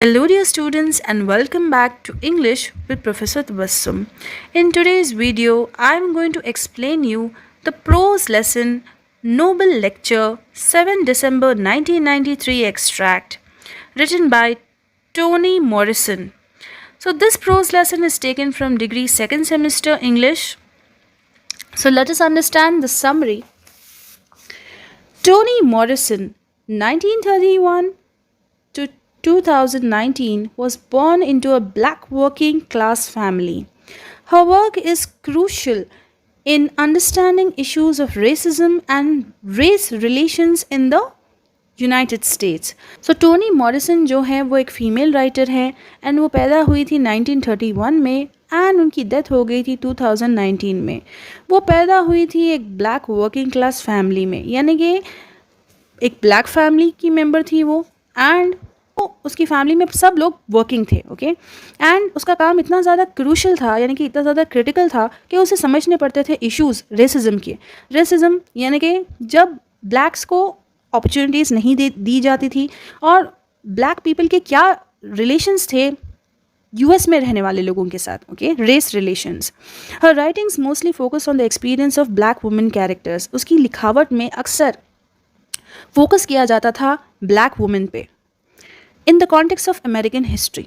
Hello, dear students, and welcome back to English with Professor Tabassum. In today's video, I am going to explain you the prose lesson Noble Lecture 7 December 1993 extract written by Toni Morrison. So this prose lesson is taken from degree 2nd semester English. So let us understand the summary. Toni Morrison, 1931 to 2019, was born into a black working class family. Her work is crucial in understanding issues of racism and race relations in the United states. So Toni Morrison जो है वो एक female writer है and वो पैदा हुई थी 1931 में एंड उनकी डेथ हो गई थी 2019 में. वो पैदा हुई थी एक ब्लैक वर्किंग क्लास फैमिली में, यानी कि एक ब्लैक फैमिली की मेंबर थी वो, एंड उसकी फैमिली में सब लोग वर्किंग थे. ओके एंड उसका काम इतना ज़्यादा क्रूशल था, यानी कि इतना ज़्यादा क्रिटिकल था कि उसे समझने पड़ते थे इश्यूज़ रेसिज्म के. रेसिज्म यानी कि जब ब्लैक्स को अपॉर्चुनिटीज़ नहीं दी जाती थी और ब्लैक पीपल के क्या रिलेशंस थे यूएस में रहने वाले लोगों के साथ. Okay race relations. Her writings mostly focus on the experience of black women characters. उसकी लिखावट में अक्सर फोकस किया जाता था ब्लैक वुमेन पे in the context of American history.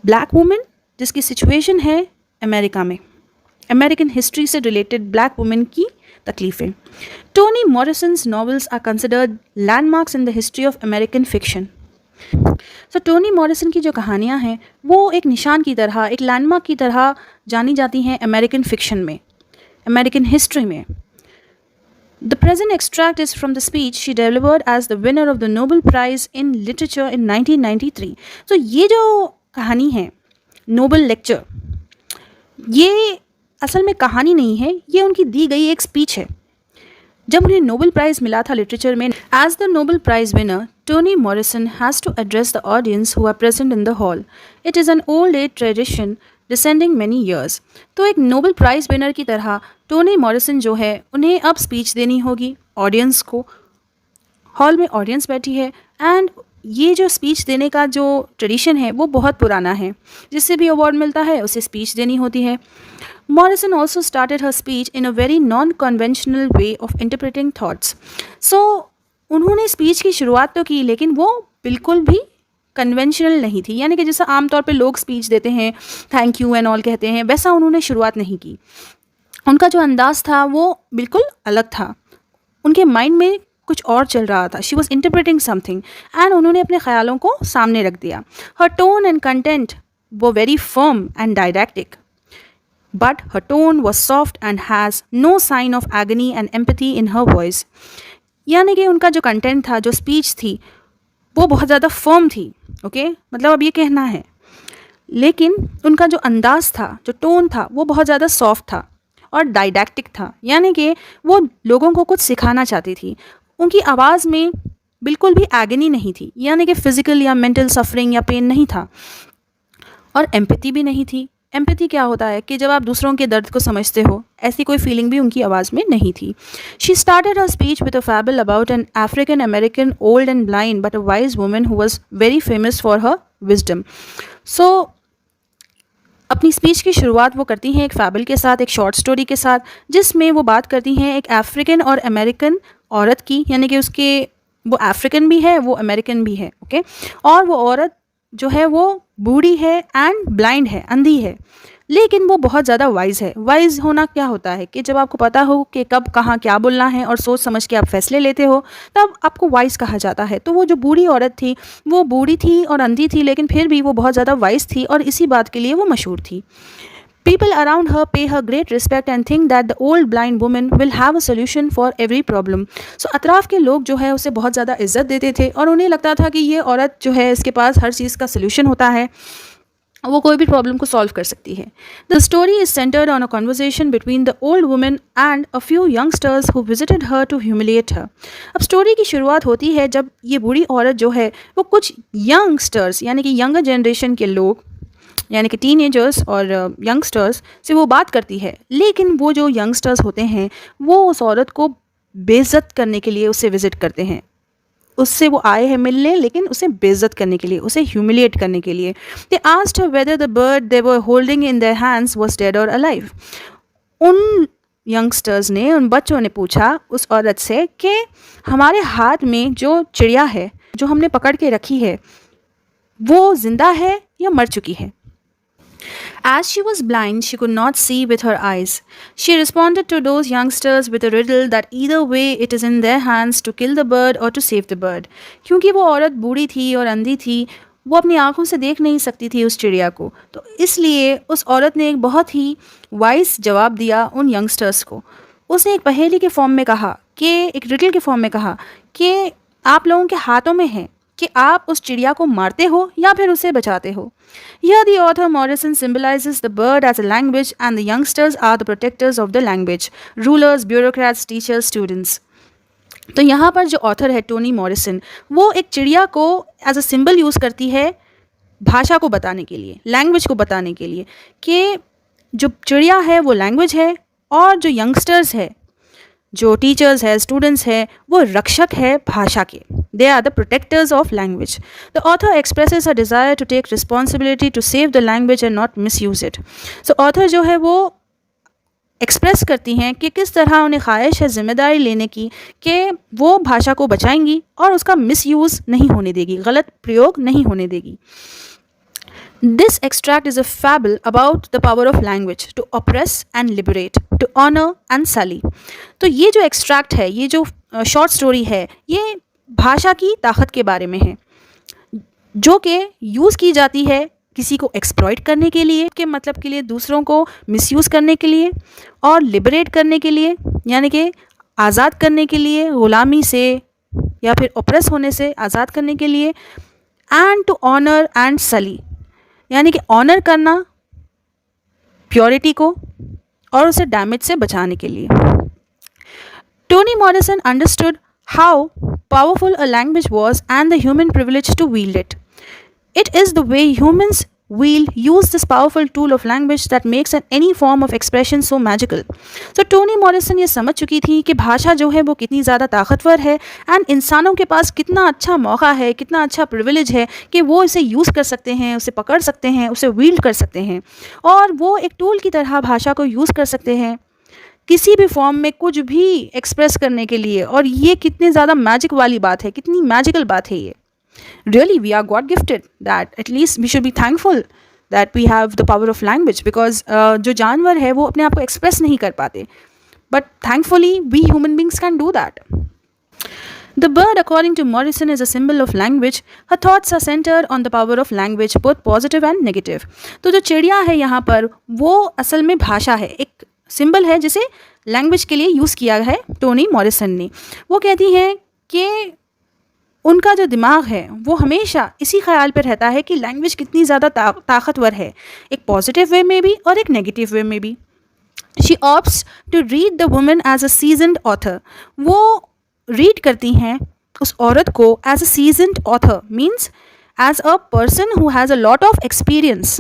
Black women जिसकी सिचुएशन है अमेरिका में, अमेरिकन हिस्ट्री से रिलेटेड ब्लैक वुमेन की तकलीफ़ें. Toni Morrison's novels are considered landmarks in the history of American fiction. So Toni Morrison की जो कहानियाँ हैं वो एक निशान की तरह, एक लैंडमार्क की तरह जानी जाती हैं अमेरिकन फिक्शन में, अमेरिकन हिस्ट्री में. The present extract is from the speech she delivered as the winner of the Nobel Prize in Literature in 1993. So ये जो कहानी है नोबल लेक्चर, ये असल में कहानी नहीं है, ये उनकी दी गई एक स्पीच है जब उन्हें नोबल प्राइज़ मिला था लिटरेचर में. As the Nobel prize winner, Toni Morrison has to address the audience who are present in the hall. It is an old age tradition descending many years. तो एक Nobel prize winner की तरह Tony Morrison जो है उन्हें अब speech देनी होगी ऑडियंस को. हॉल में ऑडियंस बैठी है एंड ये जो स्पीच देने का जो ट्रेडिशन है वो बहुत पुराना है. जिससे भी अवार्ड मिलता है उसे स्पीच देनी होती है. Morrison also started her speech in a very non-conventional way of interpreting thoughts. So उन्होंने स्पीच की शुरुआत तो की लेकिन वो बिल्कुल भी कन्वेंशनल नहीं थी, यानी कि जैसा आमतौर पे लोग स्पीच देते हैं, थैंक यू एंड ऑल कहते हैं, वैसा उन्होंने शुरुआत नहीं की. उनका जो अंदाज़ था वो बिल्कुल अलग था. उनके माइंड में कुछ और चल रहा था. She was interpreting something and उन्होंने अपने ख्यालों को सामने रख दिया. हर टोन एंड कंटेंट वो very firm and didactic, but her tone was soft and has no sign of agony and empathy in her voice. यानी कि उनका जो कंटेंट था, जो स्पीच थी, वो बहुत ज़्यादा फर्म थी. ओके मतलब अब ये कहना है, लेकिन उनका जो अंदाज़ था, जो टोन था, वो बहुत ज़्यादा सॉफ्ट था और डायडैक्टिक था, यानी कि वो लोगों को कुछ सिखाना चाहती थी. उनकी आवाज़ में बिल्कुल भी एगनी नहीं थी, यानी कि फ़िज़िकल या मेंटल सफरिंग या पेन नहीं था, और एम्पैथी भी नहीं थी. एम्पैथी क्या होता है कि जब आप दूसरों के दर्द को समझते हो, ऐसी कोई फीलिंग भी उनकी आवाज़ में नहीं थी. She started her speech with a fable about an African American old and blind but a wise woman who was very famous for her wisdom. So अपनी स्पीच की शुरुआत वो करती हैं एक फैबल के साथ, एक शॉर्ट स्टोरी के साथ, जिसमें वो बात करती हैं एक अफ्रीकन और अमेरिकन औरत की, यानी कि उसके वो अफ्रीकन भी है, वो अमेरिकन भी है. ओके और वो औरत जो है वो बूढ़ी है एंड ब्लाइंड है, अंधी है, लेकिन वो बहुत ज़्यादा वाइज है. वाइज होना क्या होता है कि जब आपको पता हो कि कब कहाँ क्या बोलना है और सोच समझ के आप फैसले लेते हो, तब आपको वाइज कहा जाता है. तो वो जो बूढ़ी औरत थी वो बूढ़ी थी और अंधी थी, लेकिन फिर भी वो बहुत ज़्यादा वाइज थी और इसी बात के लिए वो मशहूर थी. People around her pay her great respect and think that the old blind woman will have a solution for every problem. So अतराफ़ के लोग जो है उसे बहुत ज़्यादा इज्जत देते थे और उन्हें लगता था कि ये औरत जो है इसके पास हर चीज़ का सलूशन होता है, वो कोई भी प्रॉब्लम को सॉल्व कर सकती है. The story is centered on a conversation between the old women and a few youngsters who visited her to humiliate her. अब स्टोरी की शुरुआत होती है जब ये बूढ़ी औरत जो है वो कुछ यंगस्टर्स, यानी कि यंगर जनरेशन के लोग, यानी कि टीनेजर्स और यंगस्टर्स से वो बात करती है. लेकिन वो जो यंगस्टर्स होते हैं वो उस औरत को बेइज्जत करने के लिए उसे विज़िट करते हैं, उससे वो आए हैं मिलने, लेकिन उसे बेइज्जत करने के लिए, उसे ह्यूमिलिएट करने के लिए. They asked her whether the bird they were holding in their hands was dead और अलाइव. उन यंगस्टर्स ने, उन बच्चों ने पूछा उस औरत से कि हमारे हाथ में जो चिड़िया है, जो हमने पकड़ के रखी है, वो जिंदा है या मर चुकी है. As she was blind, she could not see with her eyes. She responded to those youngsters with a riddle that either way it is in their hands to kill the bird or to save the bird. क्योंकि वो औरत बूढ़ी थी और अंधी थी, वो अपनी आंखों से देख नहीं सकती थी उस चिड़िया को, तो इसलिए उस औरत ने एक बहुत ही वाइज जवाब दिया उन यंगस्टर्स को. उसने एक पहेली के फॉर्म में कहा कि, एक रिडल के फॉर्म में कहा कि आप लोगों के हाथों में है कि आप उस चिड़िया को मारते हो या फिर उसे बचाते हो. Here the author Morrison symbolizes the bird as a language and the youngsters are the protectors of the language, rulers, bureaucrats, teachers, students. तो यहाँ पर जो ऑथर है टोनी मॉरिसन, वो एक चिड़िया को एज अ सिंबल यूज़ करती है भाषा को बताने के लिए, लैंग्वेज को बताने के लिए, कि जो चिड़िया है वो लैंग्वेज है और जो यंगस्टर्स है, जो टीचर्स है, स्टूडेंट्स है, वो रक्षक है भाषा के. They are the protectors of language. The author expresses a desire to take responsibility to save the language and not misuse it. So author जो है वो एक्सप्रेस करती हैं कि किस तरह उन्हें ख्वाहिश है जिम्मेदारी लेने की कि वो भाषा को बचाएंगी और उसका मिसयूज़ नहीं होने देगी, गलत प्रयोग नहीं होने देगी. This extract is a fable about the power of language to oppress and liberate, to honor and sully. तो ये जो एक्सट्रैक्ट है, ये जो शॉर्ट स्टोरी है, ये भाषा की ताकत के बारे में है, जो कि यूज़ की जाती है किसी को एक्सप्लॉइट करने के लिए, के मतलब के लिए, दूसरों को मिसयूज़ करने के लिए, और लिबरेट करने के लिए, यानी कि आज़ाद करने के लिए, ग़ुलामी से या फिर ऑप्रेस होने से आज़ाद करने के लिए, एंड टू ऑनर एंड सली, यानी कि ऑनर करना प्योरिटी को और उसे डैमेज से बचाने के लिए. Toni Morrison understood how powerful a language was and the human privilege to wield it. It is the way humans use this powerful tool of language that makes any form of expression so magical. So Tony Morrison ये समझ चुकी थी कि भाषा जो है वो कितनी ज़्यादा ताकतवर है, एंड इंसानों के पास कितना अच्छा मौका है, कितना अच्छा प्रिविलेज है कि वो इसे यूज़ कर सकते हैं, उसे पकड़ सकते हैं, उसे wield कर सकते हैं, और वो एक टूल की तरह भाषा को यूज़ कर सकते हैं किसी भी फॉर्म में कुछ भी एक्सप्रेस करने के लिए. और ये कितनी ज़्यादा मैजिक वाली बात है, कितनी मैजिकल बात है ये. Really, we are God gifted, that at least we should be thankful that we have the power of language, because जो जानवर है वो अपने आप को एक्सप्रेस नहीं कर पाते, but thankfully we human beings can do that. The bird, according to Morrison, is a symbol of language. Her thoughts are centered on the power of language, both positive and negative. तो जो चिड़िया है यहाँ पर वो असल में भाषा है, एक सिंबल है जिसे लैंग्वेज के लिए यूज़ किया है टोनी मॉरिसन ने. वो कहती हैं कि उनका जो दिमाग है वो हमेशा इसी ख्याल पर रहता है कि लैंग्वेज कितनी ज़्यादा ताकतवर है, एक पॉजिटिव वे में भी और एक नेगेटिव वे में भी. She opts to read the woman as a seasoned author. वो रीड करती हैं उस औरत को as a seasoned author, means as a person who has a lot of experience.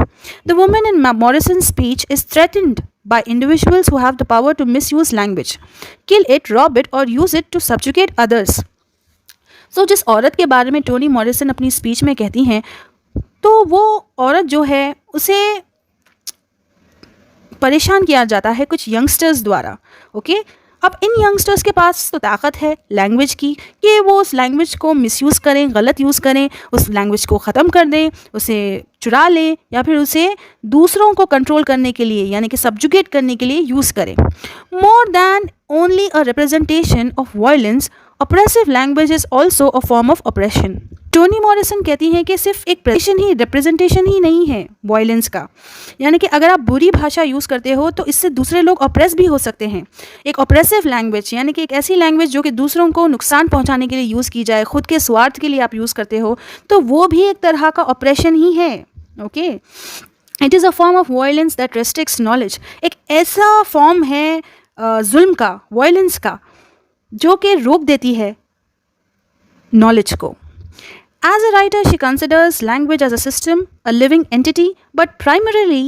The woman in Morrison's speech is threatened by individuals who have the power to misuse language, kill it, rob it, or use it to subjugate others. So जिस औरत के बारे में Tony Morrison अपनी speech में कहती हैं, तो वो औरत जो है उसे परेशान किया जाता है कुछ यंगस्टर्स द्वारा. ओके, अब इन यंगस्टर्स के पास तो ताकत है लैंग्वेज की कि वो उस लैंग्वेज को मिसयूज़ करें, गलत यूज़ करें, उस लैंग्वेज को ख़त्म कर दें, उसे चुरा लें, या फिर उसे दूसरों को कंट्रोल करने के लिए, यानी कि सब्जुगेट करने के लिए यूज़ करें. More than only a representation of violence, oppressive language is also a form of operation. Tony Morrison कहती हैं कि सिर्फ एक रिप्रेजेंटेशन ही नहीं है वायलेंस का, यानी कि अगर आप बुरी भाषा यूज़ करते हो तो इससे दूसरे लोग ऑप्रेस भी हो सकते हैं. एक ऑप्रेसिव लैंग्वेज, यानी कि एक ऐसी लैंग्वेज जो कि दूसरों को नुकसान पहुंचाने के लिए यूज़ की जाए, खुद के स्वार्थ के लिए आप यूज़ करते हो, तो वो भी एक तरह का ऑपरेशन ही है. Okay, it is a form of violence that restricts knowledge. एक ऐसा फॉर्म है जुल्म का, वायलेंस का, जो कि रोक देती है नॉलेज को. As a writer, she considers language as a system, a living entity, but primarily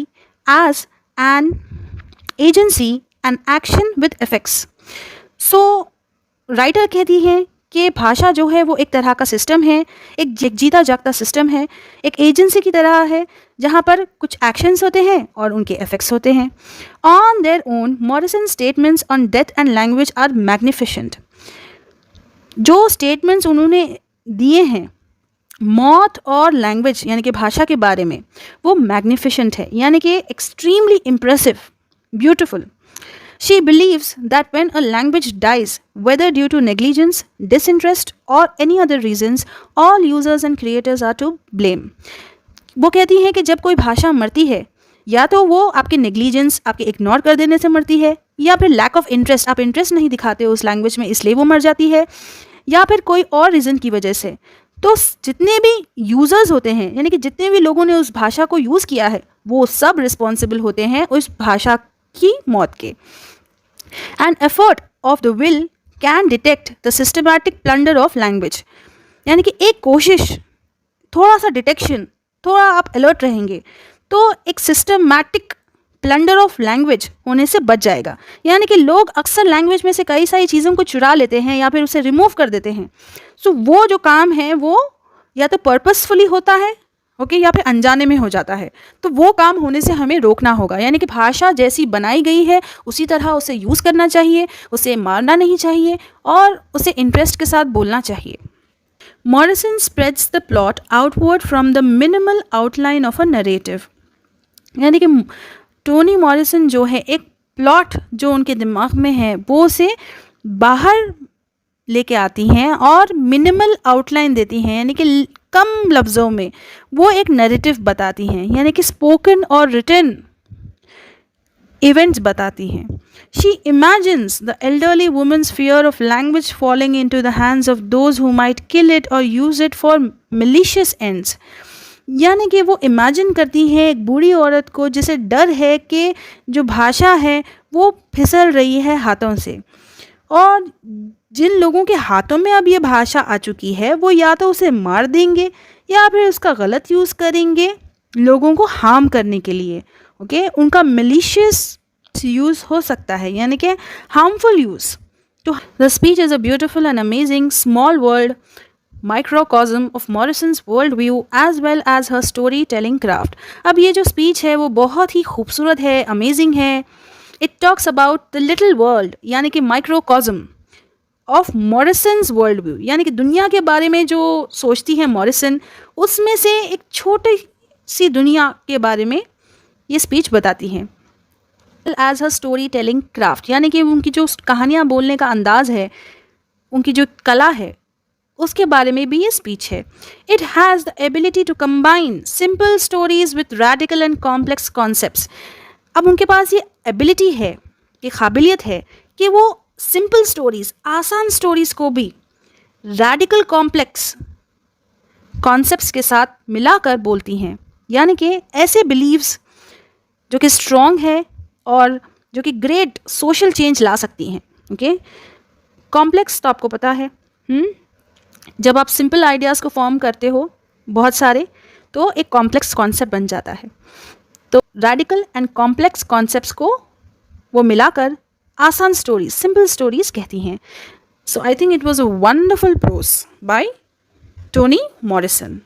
as an agency, an action with effects. So, writer कहती है कि भाषा जो है वो एक तरह का सिस्टम है, एक जीता जागता सिस्टम है, एक एजेंसी की तरह है जहाँ पर कुछ एक्शंस होते हैं और उनके इफेक्ट्स होते हैं. On their own Morrison statements on death and language are magnificent. जो स्टेटमेंट्स उन्होंने दिए हैं मौत और लैंग्वेज यानी कि भाषा के बारे में, वो मैग्निफिशेंट है, यानी कि extremely impressive, beautiful. She believes that when a language dies, whether due to negligence, disinterest or any other reasons, all users and creators are to blame. वो कहती हैं कि जब कोई भाषा मरती है, या तो वो आपके नेग्लिजेंस, आपके इग्नोर कर देने से मरती है, या फिर लैक ऑफ इंटरेस्ट, आप इंटरेस्ट नहीं दिखाते उस लैंग्वेज में इसलिए वो मर जाती है, या फिर कोई और रीज़न की वजह से. तो जितने भी यूज़र्स होते हैं, यानी कि जितने भी लोगों ने उस भाषा को यूज़ किया है, वो सब रिस्पॉन्सिबल होते हैं उस भाषा की मौत के. An effort of the will can detect the systematic plunder of language. यानी कि एक कोशिश, थोड़ा सा डिटेक्शन, थोड़ा आप अलर्ट रहेंगे तो एक सिस्टमैटिक प्लंडर ऑफ लैंग्वेज होने से बच जाएगा. यानी कि लोग अक्सर लैंग्वेज में से कई सारी चीज़ों को चुरा लेते हैं या फिर उसे रिमूव कर देते हैं. सो वो जो काम है वो या तो पर्पसफुली होता है, ओके, या फिर अनजाने में हो जाता है. तो वो काम होने से हमें रोकना होगा. यानी कि भाषा जैसी बनाई गई है उसी तरह उसे यूज़ करना चाहिए, उसे मारना नहीं चाहिए और उसे इंटरेस्ट के साथ बोलना चाहिए. Morrison spreads the plot outward from the minimal outline of a narrative. यानी कि टोनी मॉरिसन जो है एक प्लॉट जो उनके दिमाग में है वो उसे बाहर लेके आती हैं और मिनिमल आउटलाइन देती हैं, यानी कि कम लफ्ज़ों में वो एक नैरेटिव बताती हैं, यानी कि स्पोकन और रिटन इवेंट्स बताती हैं. She imagines the elderly women's fear of language falling into the hands of those who might kill it और use it for malicious ends. यानी कि वो इमेजिन करती हैं एक बूढ़ी औरत को जिसे डर है कि जो भाषा है वो फिसल रही है हाथों से, और जिन लोगों के हाथों में अब ये भाषा आ चुकी है वो या तो उसे मार देंगे या फिर उसका गलत यूज़ करेंगे लोगों को हार्म करने के लिए. ओके, उनका मिलिशियस यूज़ हो सकता है, यानी कि हार्मफुल यूज़. तो the speech is a beautiful and amazing small world microcosm of Morrison's worldview as well as her storytelling craft. अब ये जो स्पीच है वो बहुत ही खूबसूरत है, अमेजिंग है. It talks about the little world, यानी कि माइक्रोकॉज्म ऑफ मॉरिसन्स वर्ल्ड व्यू, यानी कि दुनिया के बारे में जो सोचती है मॉरिसन, उसमें से एक छोटी सी दुनिया के बारे में ये स्पीच बताती हैं. एज हर स्टोरी टेलिंग क्राफ्ट, यानी कि उनकी जो कहानियाँ बोलने का अंदाज है, उनकी जो कला है, उसके बारे में भी ये स्पीच है. It has the ability to combine simple stories with radical and complex concepts. अब उनके पास ये एबिलिटी है, ये काबिलियत है कि वो सिंपल स्टोरीज, आसान स्टोरीज को भी रेडिकल कॉम्प्लेक्स कॉन्सेप्ट्स के साथ मिलाकर बोलती हैं. यानी कि ऐसे बिलीव्स जो कि स्ट्रॉन्ग है और जो कि ग्रेट सोशल चेंज ला सकती हैं. ओके, कॉम्प्लेक्स तो आपको पता है, जब आप सिंपल आइडियाज़ को फॉर्म करते हो बहुत सारे तो एक कॉम्प्लेक्स कॉन्सेप्ट बन जाता है. तो रेडिकल एंड कॉम्प्लेक्स कॉन्सेप्ट्स को वो मिलाकर आसान स्टोरीज, सिंपल स्टोरीज कहती हैं. So I think it was a wonderful prose by Toni Morrison.